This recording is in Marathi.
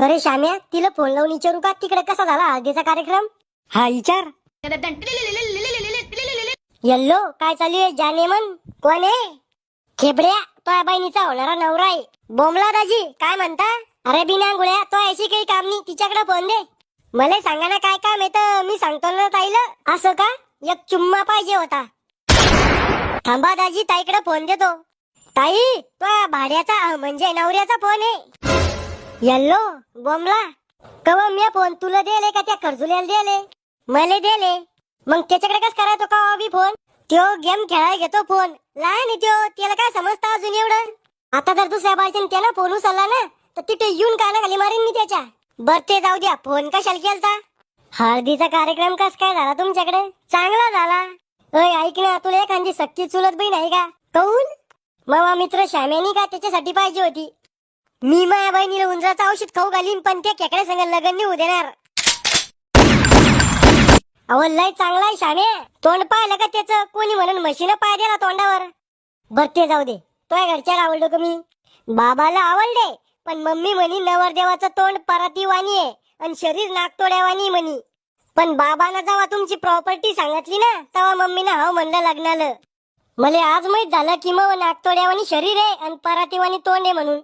अरे श्याम्या, तिला फोन लावून विचारू का तिकडे कसा झाला हळदीचा कार्यक्रम? हा विचार. यल्लो, काय चालू आहे? जाने मन कोण आहे? खेबड्या, तो बहिणीचा होणारा नवरा आहे. बोमला दाजी, काय म्हणता? अरे बिना गुळ्या, तो ऐशी काही काम नाही, तिच्याकडे फोन दे. मला सांगा ना काय काम आहे, मी सांगतो ना ताईला. असं का? एक चुम्मा पाहिजे होता. थांबा दाजी, ताईकडे फोन देतो. ताई, तो भाड्याचा म्हणजे नवऱ्याचा फोन आहे. यल्लो, बोमला, कवा मी फोन तुला दिले का त्या खर्जुल्याला दिले? मला दिले. मग त्याच्याकडे कस करायचो का बी फोन? त्यो गेम खेळायला घेतो फोन. लहान आहे त्यो, त्याला काय समजतं अजून एवढं? आता जर दुसऱ्या बाईने त्याला फोन उचलला ना तर तिथे येऊन कानाखाली मारीन मी त्याच्या. बर ते जाऊ द्या, फोन कशाला केलता? हळदीचा कार्यक्रम कस काय झाला तुमच्याकडे? चांगला झाला. अय ऐक ना, तुला एखादी सक्की चुलत बहीण आहे का? काऊन? मामा मित्र श्याम्यानी का त्याच्यासाठी पाहिजे होती. मी माझ्या बहिणीला उंदराचं औषध खाऊ घालीन, पण त्या खेकड्या संग लग्न नाही होऊ देणार. अहो लय चांगला आहे श्याम्या. तोंड पाहिलं का त्याचं? कोणी म्हणून म्हशीनं पाय दिला तोंडावर. बर ते जाऊ दे, तुझ्या घरच्याला आवडलो का मी? बाबाला आवडले, पण मम्मी म्हणी नवरदेवाचं तोंड परातीवाणी आहे आणि शरीर नागतोड्यावानी म्हणी. पण बाबांना जेव्हा तुमची प्रॉपर्टी सांगितली ना तेव्हा मम्मीनं हाव म्हणलं लग्नाला. मला आज माहित झालं की मग नागतोड्यावानी शरीर आहे आणि परातीवाणी तोंड आहे म्हणून.